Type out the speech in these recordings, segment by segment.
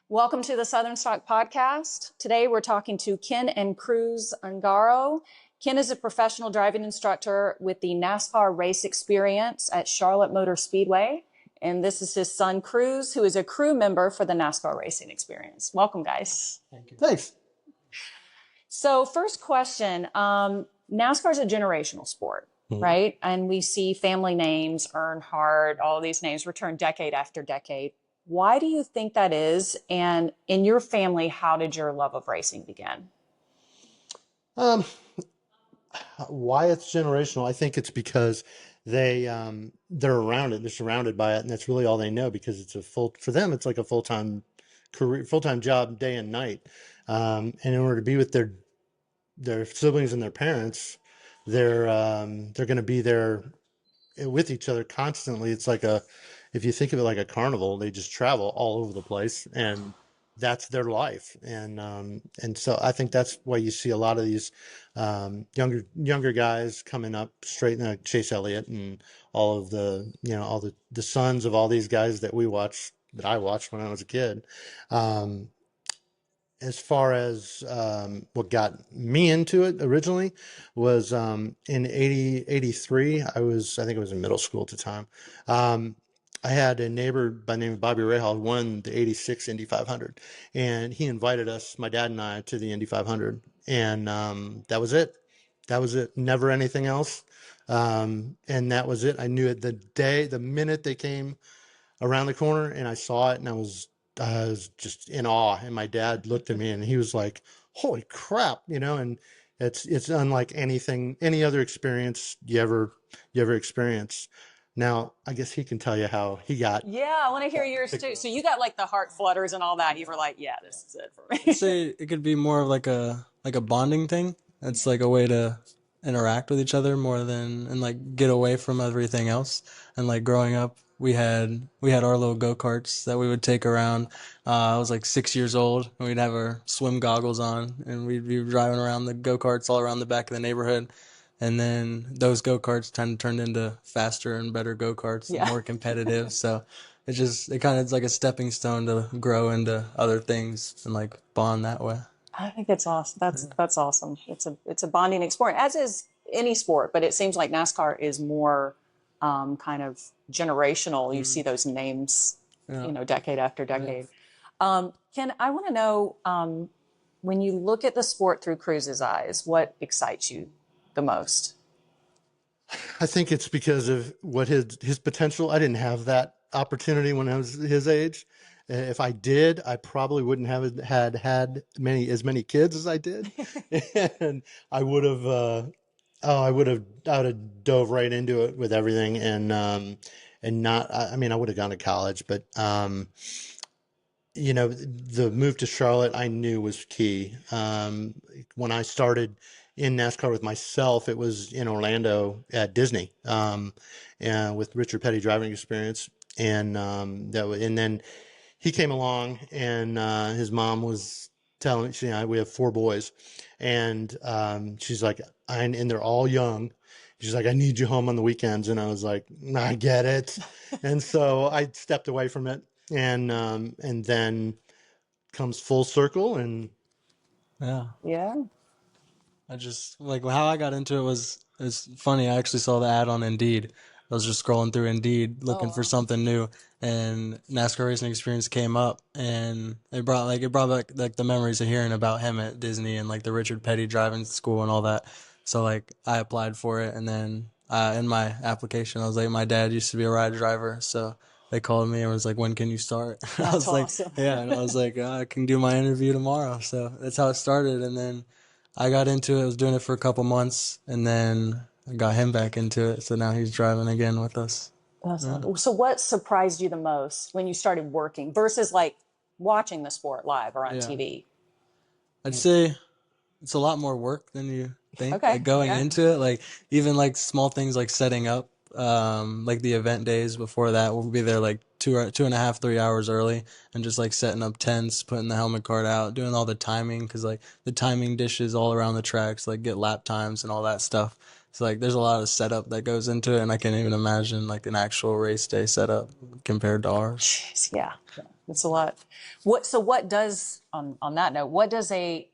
Welcome to the Southern Stock Podcast. Today we're talking to Ken and Cruise Ungaro. Ken is a professional driving instructor with the NASCAR Race Experience at Charlotte Motor Speedway. And this is his son, Cruise, who is a crew member for the NASCAR Racing Experience. Welcome, guys. Thank you. Thanks. So first question, NASCAR is a generational sport, right? And we see family names, Earnhardt, all these names return decade after decade. Why do you think that is? And in your family, how did your love of racing begin? Why it's generational? I think it's because they're around it. They're surrounded by it, and that's really all they know because for them, it's like a full-time career, full-time job, day and night. And in order to be with their siblings and their parents, they're going to be there with each other constantly. It's like if you think of it like a carnival, they just travel all over the place, and that's their life. And so I think that's why you see a lot of these younger guys coming up straight, like Chase Elliott and all of the sons of all these guys that I watched when I was a kid. As far as what got me into it originally was in 83, I think I was in middle school at the time. I had a neighbor by the name of Bobby Rahal who won the 86 Indy 500, and he invited us, my dad and I, to the Indy 500, and that was it. That was it. Never anything else. And that was it. I knew it the minute they came around the corner and I saw it, and I was just in awe. And my dad looked at me and he was like, "Holy crap!" And it's unlike any other experience you ever experience. Now, I guess he can tell you how he got. Yeah, I want to hear yours too. So you got like the heart flutters and all that. You were like, "Yeah, this is it for me." I'd say it could be more of like a bonding thing. It's like a way to interact with each other more and like get away from everything else. And like growing up, we had our little go-karts that we would take around. I was like 6 years old, and we'd have our swim goggles on, and we'd be driving around the go-karts all around the back of the neighborhood. And then those go-karts turned into faster and better go-karts, Yeah. more competitive. So it's like a stepping stone to grow into other things and like bond that way. I think it's awesome. That's awesome. It's a bonding experience, as is any sport, but it seems like NASCAR is more kind of generational. You see those names, decade after decade. Yeah. Ken, I want to know, when you look at the sport through Cruise's eyes, what excites you the most? I think it's because of what his potential. I didn't have that opportunity when I was his age. If I did, I probably wouldn't have had as many kids as I did, and I would have dove right into it with everything, and not. I mean, I would have gone to college, but the move to Charlotte I knew was key. When I started in NASCAR with myself, it was in Orlando at Disney, and with Richard Petty Driving Experience, and then he came along, and his mom was telling me, we have 4 boys, and she's like, and they're all young. She's like, "I need you home on the weekends," and I was like, "I get it," and so I stepped away from it, and then comes full circle, and Yeah. I just like how I got into it's funny. I actually saw the ad on Indeed. I was just scrolling through Indeed looking for something new, and NASCAR Racing Experience came up, and it brought back like the memories of hearing about him at Disney and like the Richard Petty driving school and all that. So like I applied for it, and then in my application I was like, my dad used to be a ride driver, so they called me and was like, "When can you start?" I was awesome. like, "Yeah," and I was like, "I can do my interview tomorrow." So that's how it started, and then I got into it. I was doing it for a couple months, and then I got him back into it. So now he's driving again with us. Awesome. So what surprised you the most when you started working versus like watching the sport live or on TV? I'd say it's a lot more work than you think. Okay. Like going into it, like even like small things like setting up, like the event days before that, we'll be there like 2.5, 3 hours early, and just like setting up tents, putting the helmet card out, doing all the timing, because like the timing dishes all around the tracks, like get lap times and all that stuff. So like there's a lot of setup that goes into it, and I can't even imagine like an actual race day setup compared to ours. Jeez, yeah. It's a lot. What does, on that note, what does a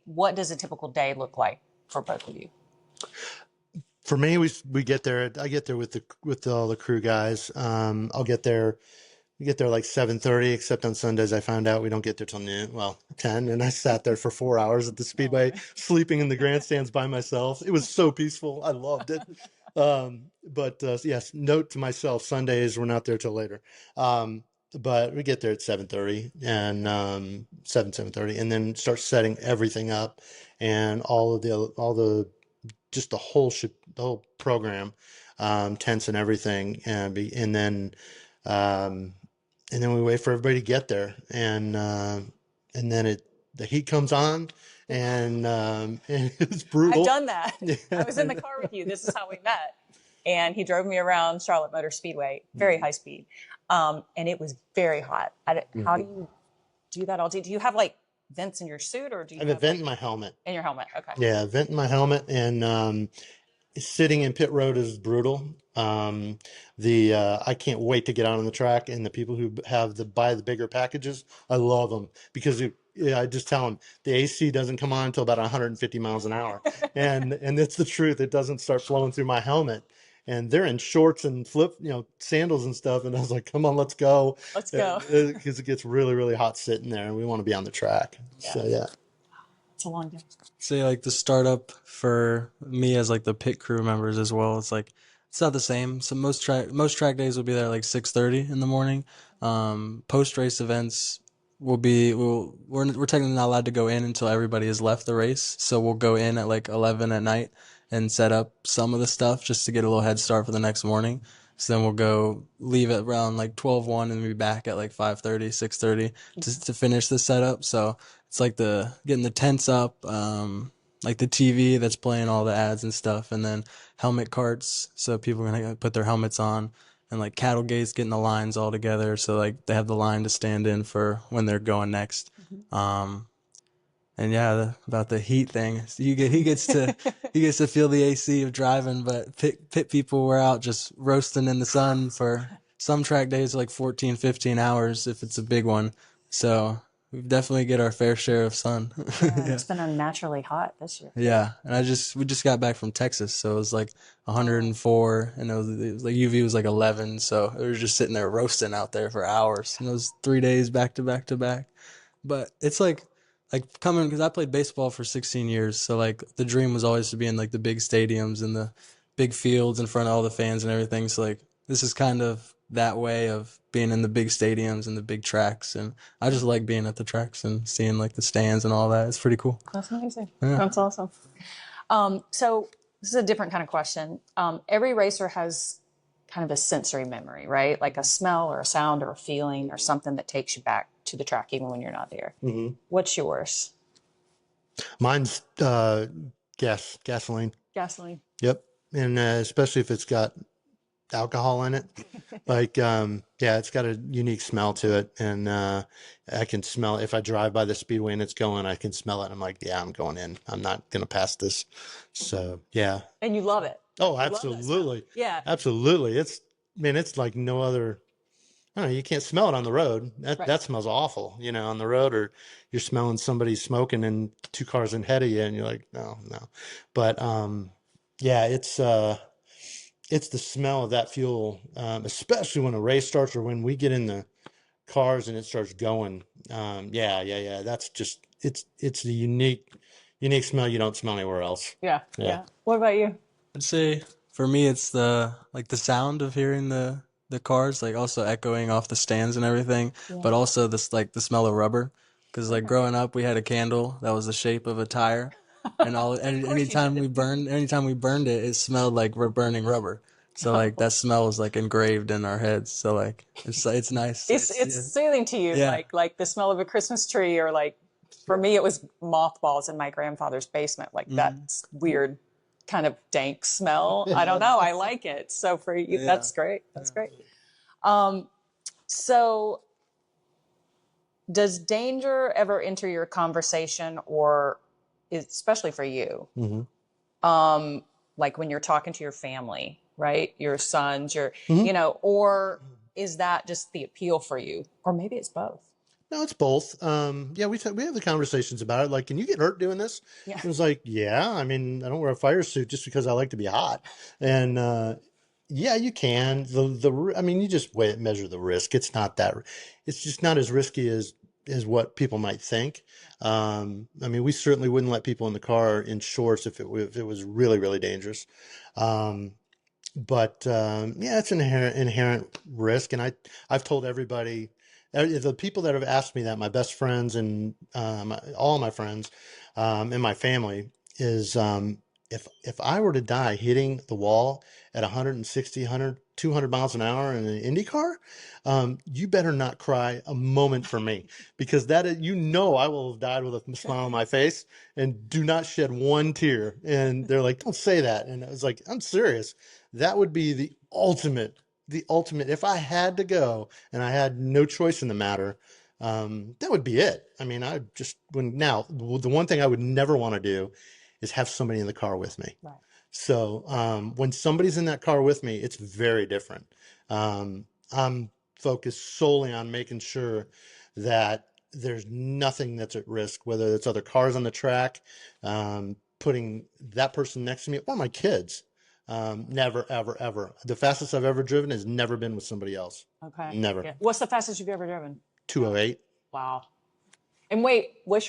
typical day look like for both of you? For me, we get there. I get there with all the crew guys. I'll get there. We get there like 7:30, except on Sundays I found out we don't get there till noon, well, 10, and I sat there for 4 hours at the Speedway, sleeping in the grandstands by myself. It was so peaceful. I loved it. Yes, note to myself, Sundays we're not there till later. But we get there at 7:30 and 7:30, and then start setting everything up and all the just the whole program, tents and everything, um, and then we wait for everybody to get there, and then the heat comes on, and it's brutal. I've done that. I was in the car with you. This is how we met, and he drove me around Charlotte Motor Speedway, very high speed, and it was very hot. How do you do that all day? Do you have like vents in your suit, or do you I have a vent in my helmet? In your helmet, okay. Yeah, a vent in my helmet, and sitting in pit road is brutal. I can't wait to get out on the track, and the people who buy the bigger packages, I love them because I just tell them the AC doesn't come on until about 150 miles an hour, and it's the truth. It doesn't start flowing through my helmet, and they're in shorts and sandals and stuff, and I was like, come on, let's go, because it gets really, really hot sitting there, and we want to be on the track. Yeah. So yeah. It's a long day. Say like the startup for me as like the pit crew members as well. It's like it's not the same. So most track days will be there like 6:30 in the morning. Post race events we're technically not allowed to go in until everybody has left the race. So we'll go in at like 11 at night and set up some of the stuff just to get a little head start for the next morning. So then we'll leave at around like 12:01 and be back at like 5:30, 6:30 to finish the setup. So it's like getting the tents up, like the TV that's playing all the ads and stuff, and then helmet carts. So people are gonna put their helmets on, and like cattle gates, getting the lines all together. So like they have the line to stand in for when they're going next. And yeah, about the heat thing, he gets to feel the AC of driving, but pit people were out just roasting in the sun for some track days, like 14, 15 hours if it's a big one. So we definitely get our fair share of sun. Yeah. It's been unnaturally hot this year. Yeah, and we just got back from Texas, so it was like 104, and it was like UV was like 11, so we were just sitting there roasting out there for hours, and it was 3 days back to back to back. But it's like coming, because I played baseball for 16 years, so like the dream was always to be in like the big stadiums and the big fields in front of all the fans and everything. So like this is kind of that way of being in the big stadiums and the big tracks, and I just like being at the tracks and seeing like the stands and all that. It's pretty cool. That's amazing. Yeah. That's awesome. So this is a different kind of question. Every racer has kind of a sensory memory, right? Like a smell or a sound or a feeling or something that takes you back to the track even when you're not there. Mm-hmm. What's yours? Mine's gasoline. Gasoline. Yep. And especially if it's got alcohol in it. Like, it's got a unique smell to it. And I can smell it. If I drive by the Speedway and it's going, I can smell it. I'm like, yeah, I'm going in. I'm not going to pass this. So, yeah. And you love it. Oh, absolutely. Yeah. Absolutely. It's like no other. I don't know, you can't smell it on the road. That smells awful, on the road, or you're smelling somebody smoking and 2 cars ahead of you, and you're like, no. But it's the smell of that fuel, especially when a race starts or when we get in the cars and it starts going. That's just it's the unique smell you don't smell anywhere else. Yeah. What about you? I'd say for me, it's the sound of hearing the cars, like also echoing off the stands and everything, but also this like the smell of rubber, because like growing up we had a candle that was the shape of a tire, and anytime we burned it, it smelled like we're burning rubber. So like that smell is like engraved in our heads. So like it's nice. It's soothing to you, like the smell of a Christmas tree, or like for me it was mothballs in my grandfather's basement, like that's weird kind of dank smell. I don't know. I like it. So for you, that's great. That's great. So does danger ever enter your conversation, or especially for you, like when you're talking to your family, right? Your sons, or is that just the appeal for you? Or maybe it's both. No, it's both. Yeah, we have the conversations about it. Like, can you get hurt doing this? Yeah. It was like, yeah. I mean, I don't wear a fire suit just because I like to be hot. And yeah, you can. I mean, you just measure the risk. It's not that. It's just not as risky as what people might think. I mean, we certainly wouldn't let people in the car in shorts if it was really really dangerous. Um, but yeah, it's an inherent risk, and I've told everybody, the people that have asked me that, my best friends and all my friends and my family, is if I were to die hitting the wall at 160, 100, 200 miles an hour in an Indy car, you better not cry a moment for me, because I will have died with a smile on my face and do not shed one tear. And they're like, don't say that. And I was like, I'm serious. That would be the ultimate. If I had to go and I had no choice in the matter, that would be it. I mean, the one thing I would never want to do is have somebody in the car with me. Right. So when somebody's in that car with me, it's very different. I'm focused solely on making sure that there's nothing that's at risk, whether it's other cars on the track, putting that person next to me, or my kids. Never, ever, ever. The fastest I've ever driven has never been with somebody else. Okay. Never. Yeah. What's the fastest you've ever driven? 208. Wow. And wait, what's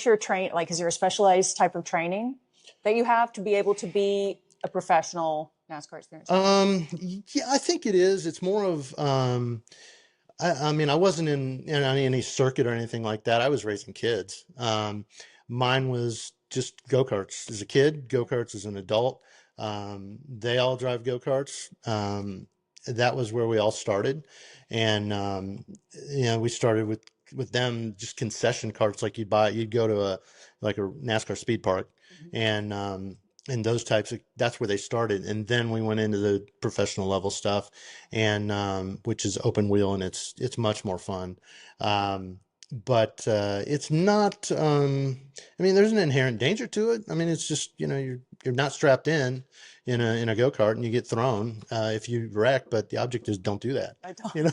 your train like? Is there a specialized type of training that you have to be able to be a professional NASCAR experience? Yeah, I think it is. It's more of, I mean, I wasn't in any circuit or anything like that. I was racing kids. Mine was just go-karts as a kid, go-karts as an adult. They all drive go-karts. That was where we all started. And, we started with them, just concession carts like you'd go to like a NASCAR speed park. And those that's where they started. And then we went into the professional level stuff, and which is open wheel, and it's much more fun. But it's not, I mean, there's an inherent danger to it. I mean, it's just, you're not strapped in a go-kart, and you get thrown if you wreck, but the object is don't do that. I don't. You know?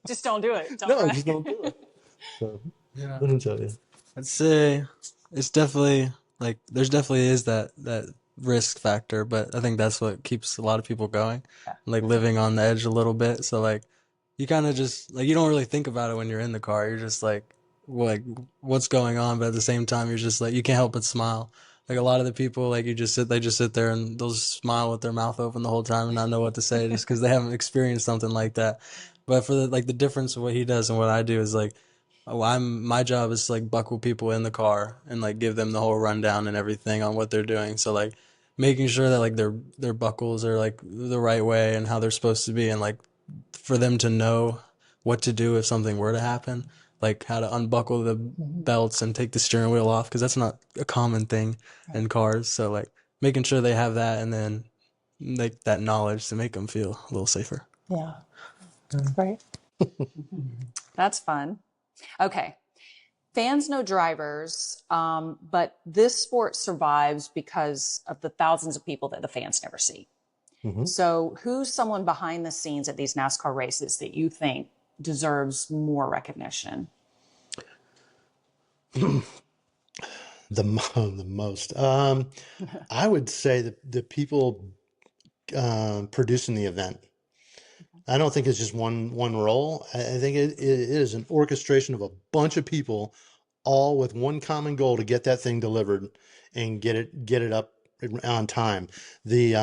Just don't do it. Don't No, wreck. just don't do it. So, Yeah. let me tell you. I'd say it's definitely like there's definitely is that risk factor, but I think that's what keeps a lot of people going, like living on the edge a little bit. So like you kind of just like you don't really think about it when you're in the car. You're just like what's going on, but at the same time you're just like you can't help but smile. Like a lot of the people, like they just sit there and they'll just smile with their mouth open the whole time and not know what to say just because they haven't experienced something like that. But for the difference of what he does and what I do is like my job is to like buckle people in the car and like give them the whole rundown and everything on what they're doing. So like making sure that like their buckles are like the right way and how they're supposed to be, and like for them to know what to do if something were to happen, like how to unbuckle the belts and take the steering wheel off, because that's not a common thing in cars. So like making sure they have that, and then like that knowledge to make them feel a little safer. Yeah. That's great. That's fun. Okay. Fans know drivers, but this sport survives because of the thousands of people that the fans never see. Mm-hmm. So who's someone behind the scenes at these NASCAR races that you think deserves more recognition? The most. I would say the people producing the event. I don't think it's just one role. I think it is an orchestration of a bunch of people, all with one common goal to get that thing delivered and get it up on time. The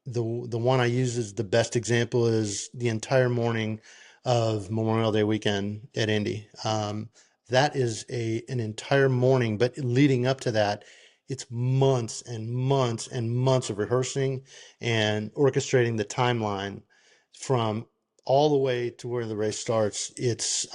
one I use as the best example is the entire morning of Memorial Day weekend at Indy. That is an entire morning, but leading up to that, it's months and months and months of rehearsing and orchestrating the timeline from all the way to where the race starts. It's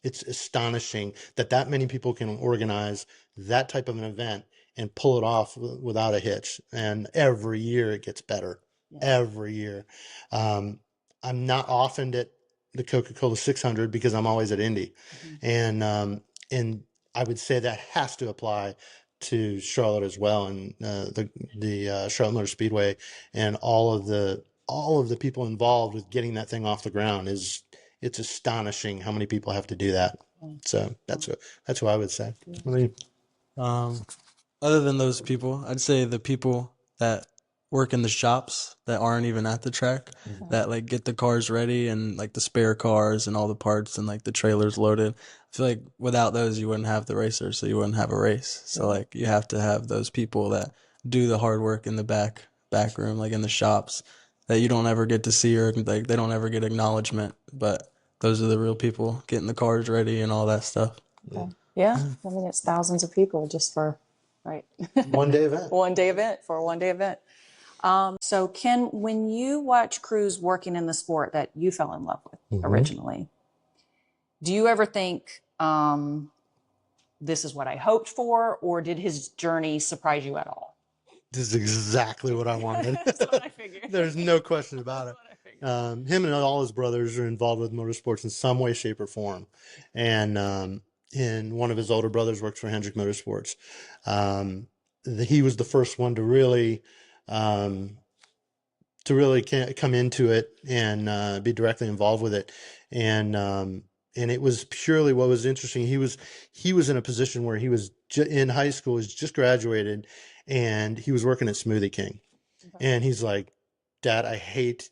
astonishing that many people can organize that type of an event and pull it off without a hitch. And every year it gets better. Yeah. Every year. I'm not often at the Coca-Cola 600 because I'm always at Indy. Mm-hmm. And I would say that has to apply to Charlotte as well, and the Charlotte Motor Speedway, and all of the people involved with getting that thing off the ground is it's astonishing how many people have to do that. So that's what I would say. I mean, Um, Other than those people, I'd say the people that work in the shops that aren't even at the track, that like get the cars ready and like the spare cars and all the parts and like the trailers loaded. I feel like without those, you wouldn't have the racers, so you wouldn't have a race. So like you have to have those people that do the hard work in the back room, like in the shops, that you don't ever get to see, or like they don't ever get acknowledgement. But those are the real people getting the cars ready and all that stuff. Yeah. I mean, it's thousands of people just for, right. one day event. One day event for a one day event. So Ken, when you watch Cruise working in the sport that you fell in love with originally, do you ever think, this is what I hoped for, or did his journey surprise you at all? This is exactly what I wanted. That's what I figured. There's no question about it. Him and all his brothers are involved with motorsports in some way, shape, or form. And one of his older brothers works for Hendrick Motorsports. He was the first one to really come into it and be directly involved with it. And it was purely what was interesting. He was in a position where he was in high school, was just graduated, and he was working at Smoothie King. And he's like, Dad, I hate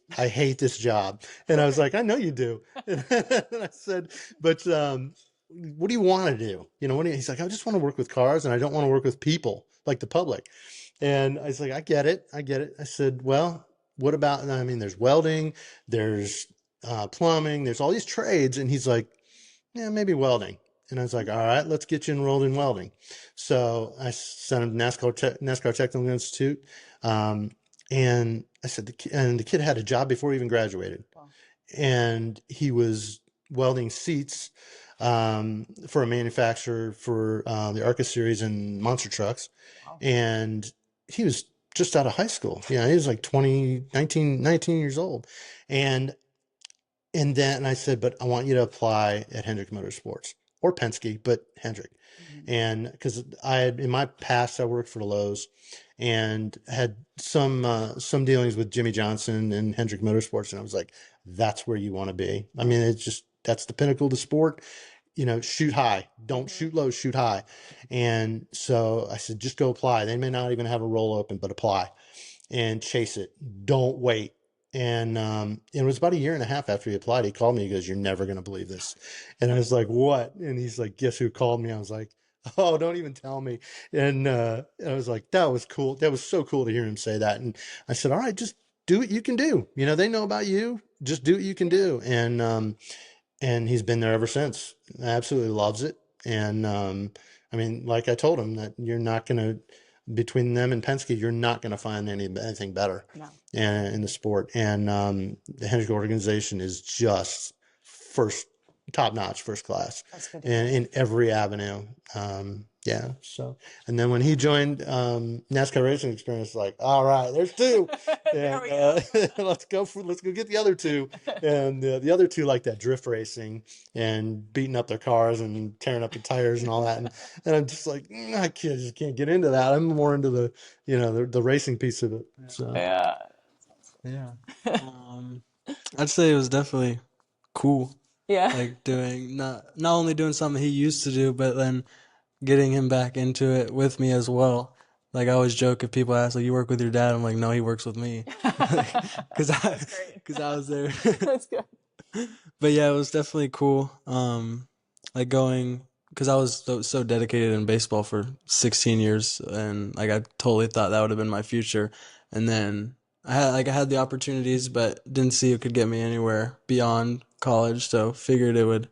this job. And I was like, I know you do. And I said, but what do you want to do? He's like, I just want to work with cars, and I don't want to work with people, like the public. And I was like, I get it. I said, well, what about, I mean, there's welding, there's plumbing, there's all these trades. And he's like, yeah, maybe welding. And I was like, all right, let's get you enrolled in welding. So I sent him to NASCAR Technical Institute. And I said, the kid had a job before he even graduated. Wow. And he was welding seats for a manufacturer for the ARCA series and monster trucks. Wow. And he was just out of high school. He was like 19 years old. And then I said, but I want you to apply at Hendrick Motorsports or Penske, but Hendrick. And because in my past, I worked for Lowe's and had some dealings with Jimmy Johnson and Hendrick Motorsports. And I was like, that's where you want to be. I mean, that's the pinnacle of the sport. Shoot high, don't shoot low, shoot high. And so I said, just go apply. They may not even have a role open, but apply and chase it. Don't wait. And it was about a year and a half after he applied. He called me. He goes, you're never going to believe this. And I was like, what? And he's like, guess who called me? I was like, oh, don't even tell me. And I was like, that was cool. That was so cool to hear him say that. And I said, all right, just do what you can do. They know about you. Just do what you can do. And he's been there ever since. Absolutely loves it. And I mean, like I told him, that you're not going to, between them and Penske, you're not going to find anything better in the sport. And the Hendrick organization is just top notch, first class, That's good. and in every avenue. So, and then when he joined NASCAR Racing Experience, like, all right, there's two, and let's go get the other two. And the other two like that drift racing and beating up their cars and tearing up the tires and all that. And I'm just like, I just can't get into that. I'm more into the the racing piece of it. So Yeah. I'd say it was definitely cool. Yeah. Like doing not only doing something he used to do, but then getting him back into it with me as well. Like I always joke if people ask, like, you work with your dad? I'm like, no, he works with me. Because I was there. That's good. But yeah, it was definitely cool. Like going, because I was so dedicated in baseball for 16 years, and like I totally thought that would have been my future. And then I had the opportunities, but didn't see it could get me anywhere beyond college. So figured it would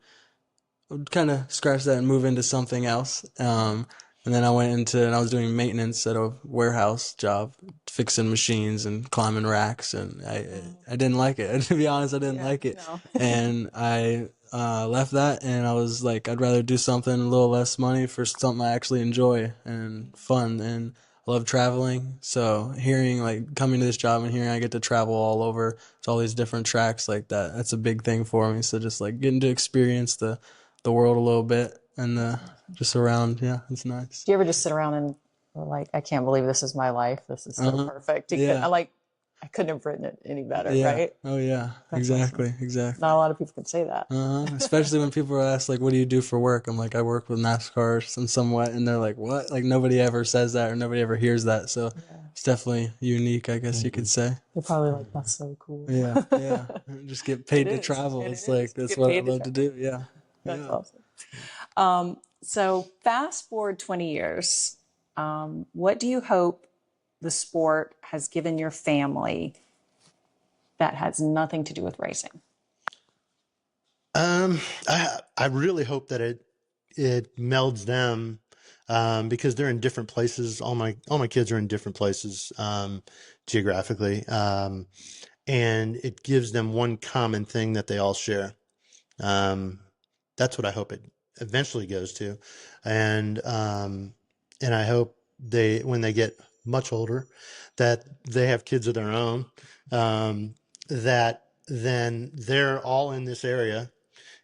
kind of scratch that and move into something else. And then I was doing maintenance at a warehouse job, fixing machines and climbing racks, and I didn't like it. To be honest, I didn't like it. No. And I left that, and I was like, I'd rather do something a little less money for something I actually enjoy and fun, and I love traveling. So coming to this job and hearing I get to travel all over to all these different tracks like that's a big thing for me. So just like getting to experience the world a little bit and just around, it's nice. Do you ever just sit around and like, I can't believe this is my life. This is so perfect. Yeah. I couldn't have written it any better, Yeah. right? Oh yeah. That's Exactly. awesome. Exactly. Not a lot of people can say that. Especially when people ask like, "What do you do for work?" I'm like, "I work with NASCAR in some way," and they're like, "What?" Like nobody ever says that or nobody ever hears that. So it's definitely unique, I guess you could say. They're probably like, "That's so cool." Yeah. Yeah. Just get It paid to is. travel. It It's is. like that's Get what I paid to love to travel. do. Yeah. That's Yeah. awesome. So fast forward 20 years. What do you hope the sport has given your family that has nothing to do with racing? Um, I really hope that it melds them, because they're in different places. All my kids are in different places, geographically, and it gives them one common thing that they all share. Um, that's what I hope it eventually goes to, and I hope when they get much older, that they have kids of their own, that then they're all in this area,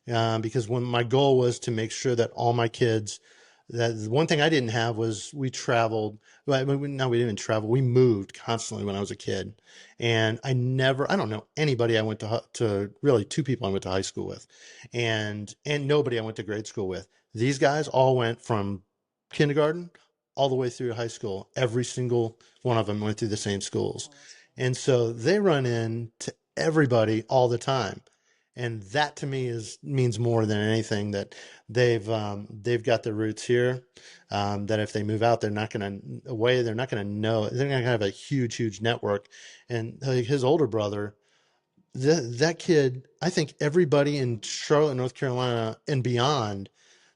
because when my goal was to make sure that all my kids, that the one thing I didn't have was we traveled. Well, no, we didn't travel. We moved constantly when I was a kid, and I don't know anybody I went to really two people I went to high school with, and nobody I went to grade school with. These guys all went from kindergarten all the way through high school. Every single one of them went through the same schools, and so they run into everybody all the time. And that to me means more than anything, that they've got their roots here. That if they move out, they're not going to away. They're not going to know. They're going to have a huge network. And like his older brother, that kid, I think everybody in Charlotte, North Carolina, and beyond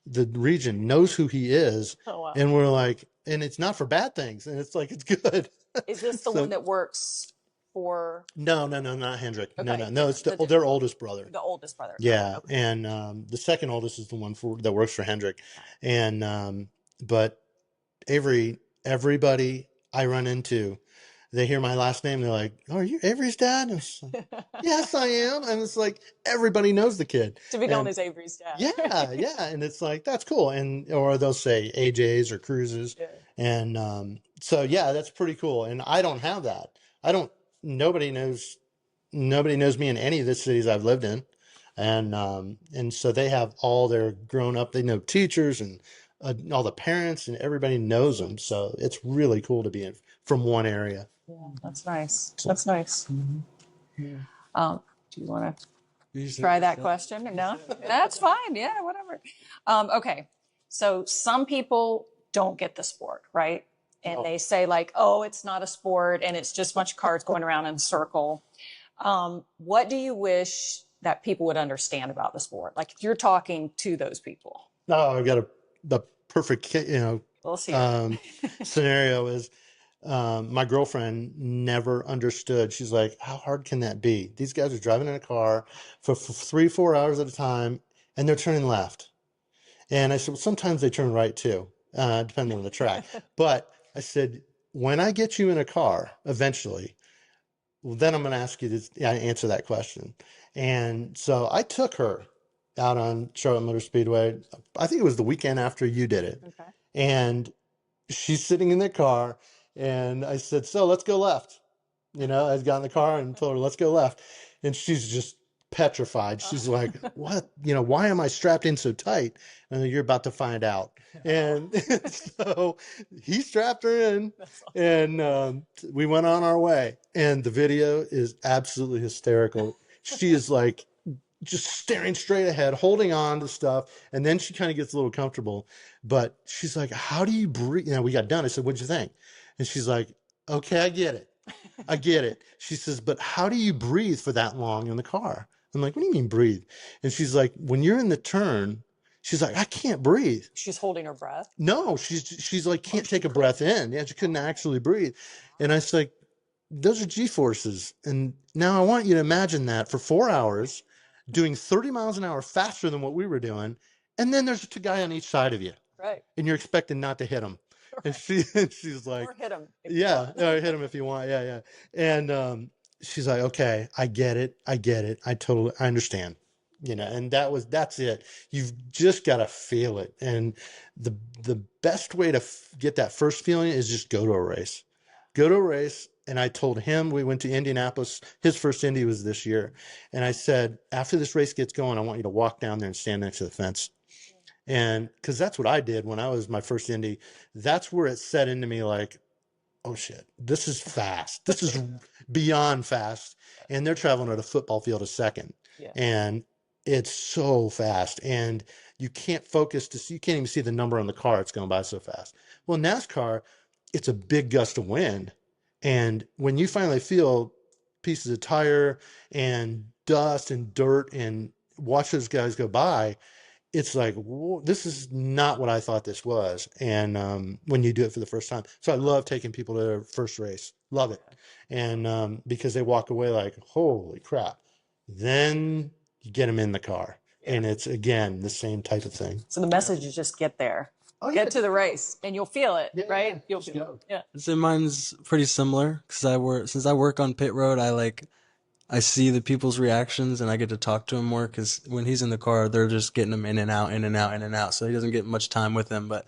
the region knows who he is. Oh, wow. And we're like, and it's not for bad things. And it's like it's good. Is this the So one that works for no, not Hendrick. No, Okay, no. It's the their oldest brother. the oldest brother? Got it. Yeah, Okay. and the second oldest is the one that works for Hendrick, and but everybody I run into, they hear my last name, they're like, "Oh, are you Avery's dad?" And it's like, yes, I am, and it's like everybody knows the kid, To be known and as Avery's dad. yeah, and it's like that's cool, and or they'll say AJ's or Cruises, Yeah. and so yeah, that's pretty cool, and I don't have that. I don't. Nobody knows. Nobody knows me in any of the cities I've lived in, and so they have all their grown up. They know teachers and all the parents, and everybody knows them. So it's really cool to be from one area. Yeah, that's nice. That's nice. Do you want to try that question? No, that's fine. Yeah, whatever. Okay, so some people don't get the sport, right? And they say like, "Oh, it's not a sport, and it's just a bunch of cars going around in a circle." What do you wish that people would understand about the sport? Like if you're talking to those people. Oh, I got the perfect, We'll see. scenario is, my girlfriend never understood. She's like, how hard can that be? These guys are driving in a car for 3, 4 hours at a time, and they're turning left. And I said, well, sometimes they turn right too, depending on the track. But I said, when I get you in a car eventually, well, then I'm going to ask you to answer that question. And so I took her out on Charlotte Motor Speedway. I think it was the weekend after you did it. Okay. And she's sitting in the car, and I said, so let's go left. I got in the car and told her, let's go left. And she's just petrified. She's like, what? Why am I strapped in so tight? And you're about to find out. And so he strapped her in, and we went on our way. And the video is absolutely hysterical. She is like, just staring straight ahead, holding on to stuff. And then she kind of gets a little comfortable, but she's like, how do you breathe? We got done. I said, what'd you think? And she's like, okay, I get it. I get it. She says, but how do you breathe for that long in the car? I'm like, what do you mean breathe? And she's like, when you're in the turn, she's like, I can't breathe. She's holding her breath. No, she's like, can't take a breath in. Yeah, she couldn't actually breathe. And I was like, those are G-forces. And now I want you to imagine that for 4 hours, doing 30 miles an hour faster than what we were doing. And then there's a guy on each side of you. Right. And you're expecting not to hit him. And she's like, or hit him. yeah, hit him if you want. Yeah, yeah. And she's like, okay, I get it. I understand. And that's it. You've just got to feel it. And the best way to get that first feeling is just go to a race. Go to a race and I told him, we went to Indianapolis. His first Indy was this year. And I said, after this race gets going, I want you to walk down there and stand next to the fence. And because that's what I did when I was my first Indy. That's where it set into me like, oh shit, this is fast. This is beyond fast. And they're traveling at a football field a second. Yeah. And it's so fast. And you can't focus to see, you can't even see the number on the car. It's going by so fast. Well, NASCAR, it's a big gust of wind. And when you finally feel pieces of tire and dust and dirt and watch those guys go by, it's like, whoa, this is not what I thought this was. And when you do it for the first time. So I love taking people to their first race. Love it. And because they walk away like, holy crap. Then you get them in the car. And it's, again, the same type of thing. So the message is just get there. Get to the race, and you'll feel it, right? You'll feel it. Yeah. So mine's pretty similar because since I work on pit road, I see the people's reactions and I get to talk to him more because when he's in the car, they're just getting him in and out, in and out, in and out. So he doesn't get much time with them. But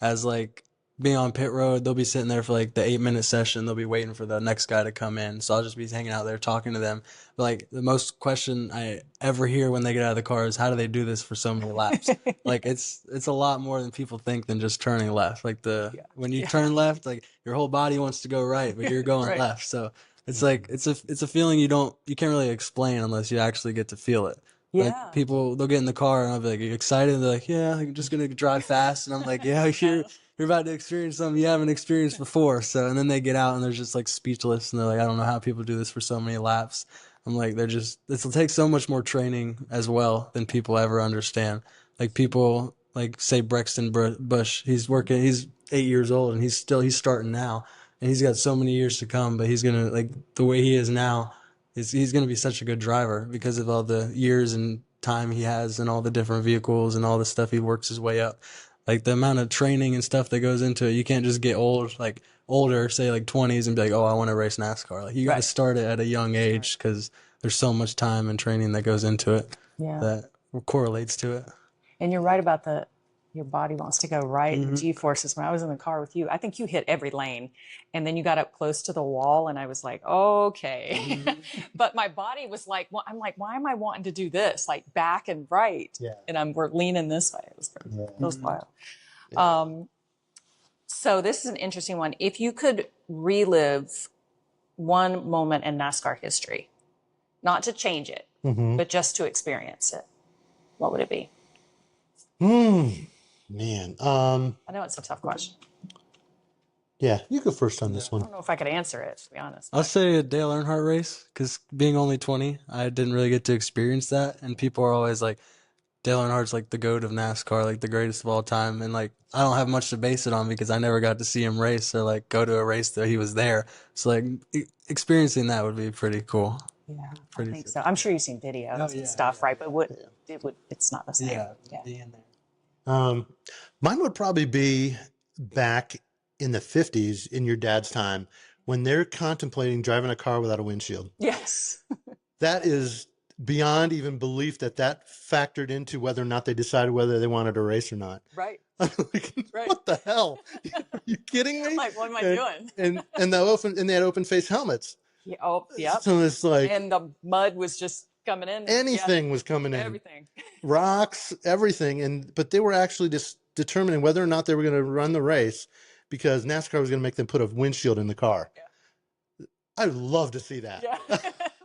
as like being on pit road, they'll be sitting there for like the 8-minute session. They'll be waiting for the next guy to come in. So I'll just be hanging out there talking to them. But like the most question I ever hear when they get out of the car is, how do they do this for so many laps? Like it's a lot more than people think than just turning left. Like when you turn left, like your whole body wants to go right, but you're going left. So it's like it's a feeling you can't really explain unless you actually get to feel it. Yeah. Like people, they'll get in the car and I'll be like, "Are you excited?" And they're like, "Yeah, I'm just gonna drive fast." And I'm like, "Yeah, you're about to experience something you haven't experienced before." So and then they get out and they're just like speechless and they're like, "I don't know how people do this for so many laps." I'm like, it'll take so much more training as well than people ever understand. Like people like say Brexton Bush, he's 8 years old and he's starting now. And he's got so many years to come, but he's gonna, like the way he is now, he's gonna be such a good driver because of all the years and time he has and all the different vehicles and all the stuff he works his way up. Like the amount of training and stuff that goes into it, you can't just get older, say like 20s, and be like, oh, I want to race NASCAR. Like you got to start it at a young age because there's so much time and training that goes into it that correlates to it. And you're right about your body wants to go right. The G-forces. When I was in the car with you, I think you hit every lane, and then you got up close to the wall, and I was like, okay. But my body was like, well, I'm like, why am I wanting to do this? Like back and right, and we're leaning this way. It was wild. So this is an interesting one. If you could relive one moment in NASCAR history, not to change it, but just to experience it, what would it be? Man, I know it's a tough question. yeah, you go first on this I one. don't know if I could answer it, to be honest. I'll say a Dale Earnhardt race because being only 20, I didn't really get to experience that. And people are always like, Dale Earnhardt's like the GOAT of NASCAR, like the greatest of all time. And like, I don't have much to base it on because I never got to see him race or like go to a race that he was there. So like experiencing that would be pretty cool. Yeah, I think so. I'm sure you've seen videos and stuff, right? But it's not the same. Be in there. Mine would probably be back in the 50s in your dad's time when they're contemplating driving a car without a windshield. Yes. That is beyond even belief that factored into whether or not they decided whether they wanted to race or not. Right. Like, what the hell? Are you kidding me? Like, what am I doing? And they had open face helmets. Yeah, oh, yep. So it's like, and the mud was just coming in. Anything was coming in. Everything. Rocks, everything. But they were actually just determining whether or not they were going to run the race because NASCAR was going to make them put a windshield in the car. Yeah. I'd love to see that. Yeah.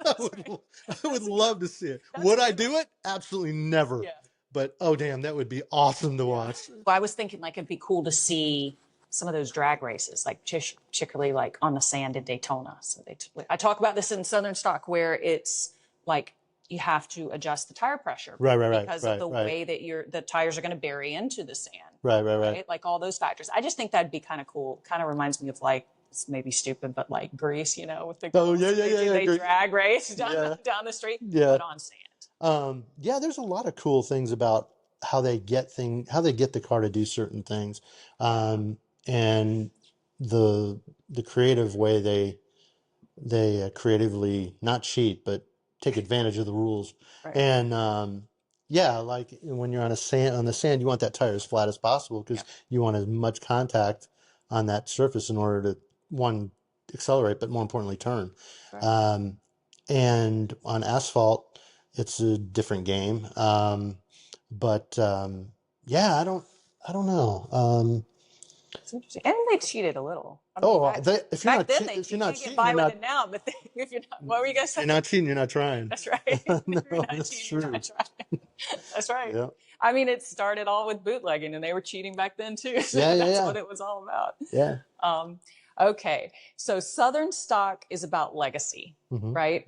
I would love to see it. Would I do it? Absolutely never. Yeah. But, oh, damn, that would be awesome to watch. Well, I was thinking like it'd be cool to see some of those drag races, like particularly like on the sand in Daytona. So I talk about this in Southern Stock where it's like you have to adjust the tire pressure. Right. Because of the way that the tires are going to bury into the sand. Right. Like all those factors. I just think that'd be kind of cool. Kind of reminds me of like, it's maybe stupid, but like Grease, with the girls. They drag race down the street, but on sand. There's a lot of cool things about how they get the car to do certain things. And the creative way they creatively not cheat but take advantage of the rules. Right. And like when you're on the sand, you want that tire as flat as possible because you want as much contact on that surface in order to accelerate, but more importantly, turn. Right. And on asphalt, it's a different game. But yeah, I don't know. It's interesting. And they cheated a little. I mean, Oh, if you're back not then they if you're cheated. not You get cheating, by you're with not it now, but if you're not, what were you gonna say? you're not cheating, you're not trying. That's right. If No, you're not that's cheating, you're true. not trying. That's right. Yeah. I mean, it started all with bootlegging, and they were cheating back then too. So Yeah, that's yeah. what it was all about. Yeah. Okay, so Southern stock is about legacy, Mm-hmm. right?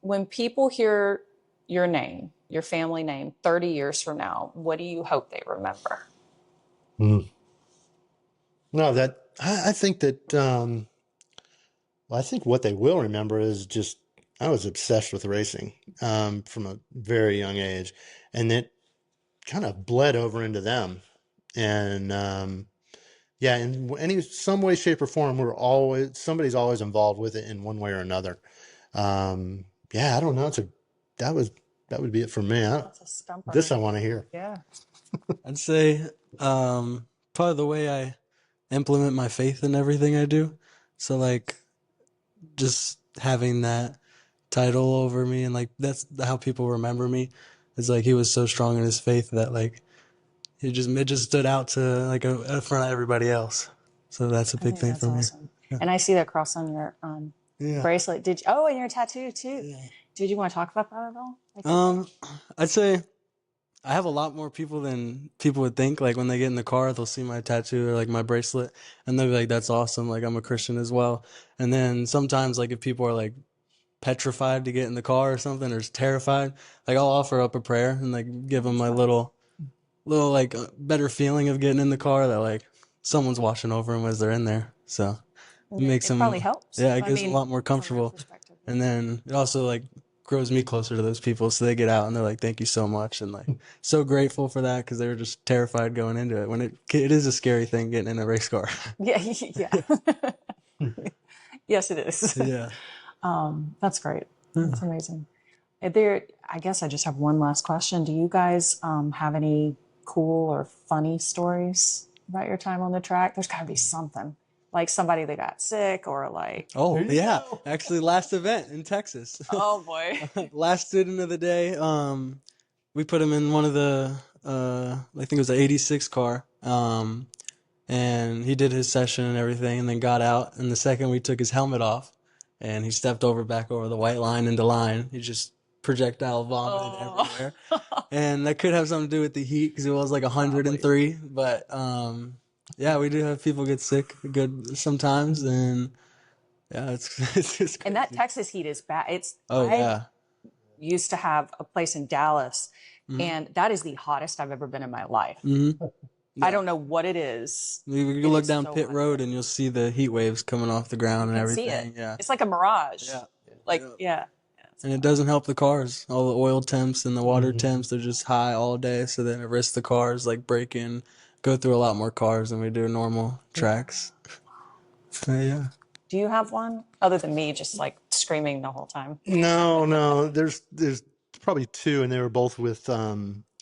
When people hear your name, your family name, 30 years from now, what do you hope they remember? No, I think that well, I think what they will remember is just I was obsessed with racing from a very young age, and it kind of bled over into them. And yeah, in any some way, shape, or form, somebody's always involved with it in one way or another. Yeah, I don't know. That would be it for me. That's a stumper. This I want to hear. Yeah. I'd say probably the way I implement my faith in everything I do. So like just having that title over me, and like that's how people remember me. It's like he was so strong in his faith that like it just stood out to like in front of everybody else. So that's a I big think thing that's for me. awesome. And I see that cross on your Yeah. bracelet. And your tattoo too. Yeah. Did you want to talk about that at all? I'd say I have a lot more people than people would think. Like when they get in the car, they'll see my tattoo or like my bracelet, and they'll be like, "That's awesome! Like I'm a Christian as well." And then sometimes, like if people are like petrified to get in the car or something, or terrified, like I'll offer up a prayer and like give them my little like better feeling of getting in the car that like someone's watching over them as they're in there. So it makes them, probably helps. yeah, it I gets them a mean, lot more from that comfortable. perspective. And then it also like grows me closer to those people, so they get out and they're like, "Thank you so much," and like so grateful for that because they were just terrified going into it. When it is a scary thing getting in a race car. Yeah, yeah. Yes, it is. Yeah. That's great. That's amazing. I guess I just have one last question. Do you guys have any cool or funny stories about your time on the track? There's got to be something, like somebody that got sick or like. Oh There you yeah, go. actually, last event in Texas. Oh boy. Last student of the day. We put him in one of the I think it was an '86 car. And he did his session and everything, and then got out. And the second we took his helmet off, and he stepped back over the white line into line, he just projectile vomited everywhere. And that could have something to do with the heat because it was like 103. But yeah, we do have people get sick good sometimes, and yeah, it's just And that crazy. Texas heat is bad. Oh yeah. Used to have a place in Dallas, and that is the hottest I've ever been in my life. Mm-hmm. I don't know what it is. You look down so pit hot. road and you'll see the heat waves coming off the ground and You can see everything. it. Yeah. It's like a mirage. Yeah. Like, yeah. And it doesn't help the cars. All the oil temps and the water temps, they're just high all day. So then it risks the cars, like break in, go through a lot more cars than we do normal tracks. So, yeah. Do you have one other than me just like screaming the whole time? No. There's probably two, and they were both with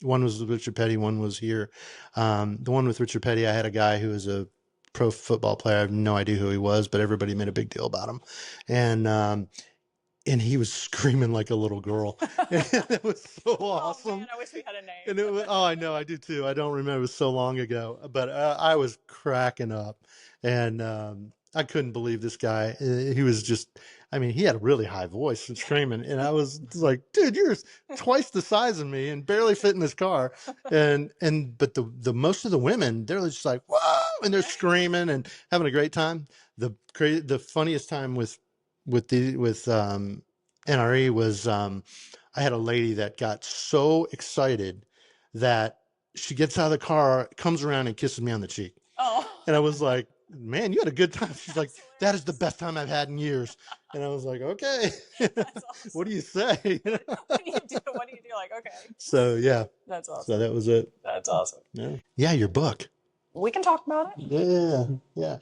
one was with Richard Petty, one was here. The one with Richard Petty, I had a guy who was a pro football player. I have no idea who he was, but everybody made a big deal about him, and he was screaming like a little girl. It was so awesome. Oh man, I wish we had a name. And it was, oh, I know, I do too. I don't remember, it was so long ago, but I was cracking up, and I couldn't believe this guy. He was just, I mean, he had a really high voice and screaming, and I was like, dude, you're twice the size of me and barely fit in this car. But the most of the women, they're just like, whoa, and they're screaming and having a great time. The funniest time with NRE was I had a lady that got so excited that she gets out of the car, comes around and kisses me on the cheek. Oh. And I was like, man, you had a good time. She's like, that is the best time I've had in years. And I was like, okay. That's awesome. What do you say? What do you do? What do you do? Like, okay. So yeah. That's awesome. So that was it. That's awesome. Yeah. Yeah, your book. We can talk about it. Yeah.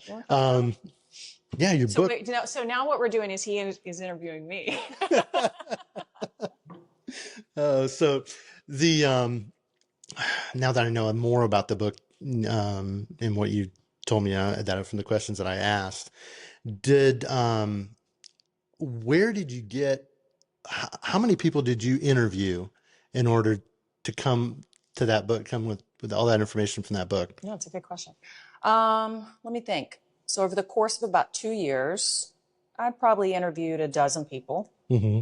Yeah, your book. Wait, so now what we're doing is he is interviewing me. So the now that I know more about the book and what you told me that from the questions that I asked. Did where did you get? How many people did you interview in order to come to that book? Come with all that information from that book? Yeah, it's a good question. Let me think. So over the course of about 2 years, I probably interviewed a dozen people,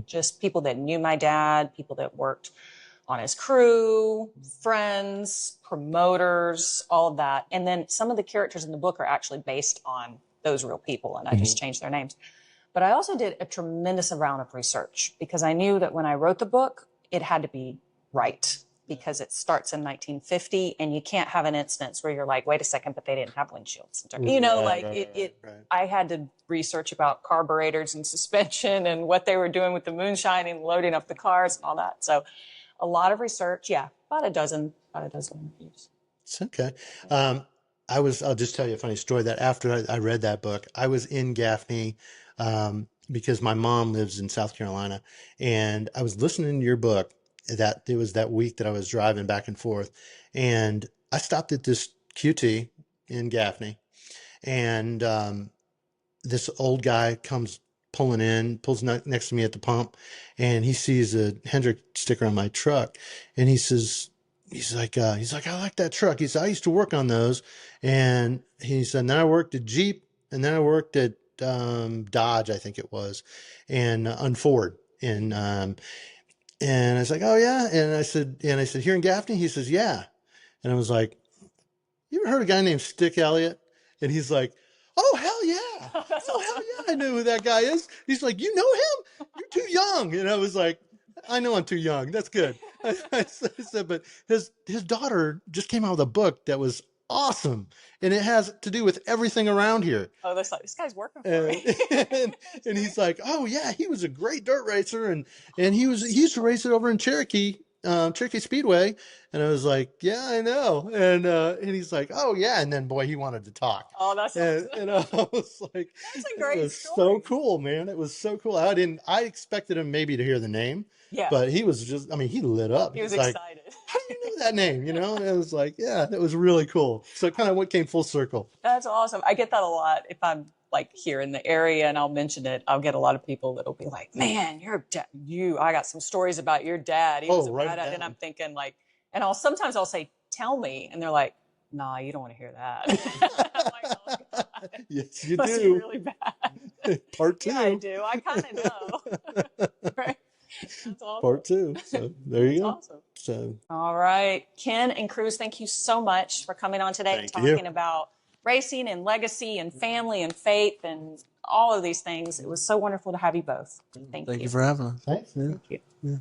just people that knew my dad, people that worked on his crew, friends, promoters, all of that. And then some of the characters in the book are actually based on those real people, and I just changed their names. But I also did a tremendous amount of research because I knew that when I wrote the book, it had to be right because it starts in 1950 and you can't have an instance where you're like, wait a second, but they didn't have windshields. You know, I had to research about carburetors and suspension and what they were doing with the moonshine and loading up the cars and all that. So a lot of research. Yeah, about a dozen interviews. It's okay. I'll just tell you a funny story that after I read that book, I was in Gaffney, because my mom lives in South Carolina, and I was listening to your book. That it was that week that I was driving back and forth, and I stopped at this QT in Gaffney, and this old guy comes pulling in, pulls next to me at the pump, and he sees a Hendrick sticker on my truck, and he's like, I like that truck. He said, I used to work on those, and he said, then I worked at Jeep, and then I worked at Dodge, I think it was, and on Ford, and I was like, oh yeah, and I said, here in Gaffney, he says, yeah, and I was like, you ever heard of a guy named Stick Elliott? And he's like, oh, hell yeah. Oh, hell yeah, I know who that guy is. He's like, you know him? You're too young. And I was like, I know I'm too young. That's good. I said, but his daughter just came out with a book that was awesome. And it has to do with everything around here. Oh, that's like, this guy's working for me. and he's like, oh, yeah, he was a great dirt racer. And he used to race it over in Cherokee Speedway. And I was like, yeah, I know. And he's like, oh yeah. And then boy, he wanted to talk. Oh, that's awesome. And I was like, that's a great it was story. so cool, man. It was so cool. I expected him maybe to hear the name. Yeah. But he was just, I mean, he lit up. He was like, excited. how do you know that name? You know? And it was like, yeah, it was really cool. So it kind of came full circle. That's awesome. I get that a lot if I'm like here in the area and I'll mention it. I'll get a lot of people that'll be like, man, I got some stories about your dad. He was a badass. And I'm thinking like, and sometimes I'll say, tell me. And they're like, nah, you don't want to hear that. I'm like, oh, God. Yes, you Must do. be really bad. Part 2. Yeah, I do. I kind of know. Right? That's awesome. Part 2. So there you go. Awesome. So all right, Ken and Cruise, thank you so much for coming on today talking about racing and legacy and family and faith and all of these things. It was so wonderful to have you both. Thank you. Thank you for having us. thanks. Thank you. Yeah.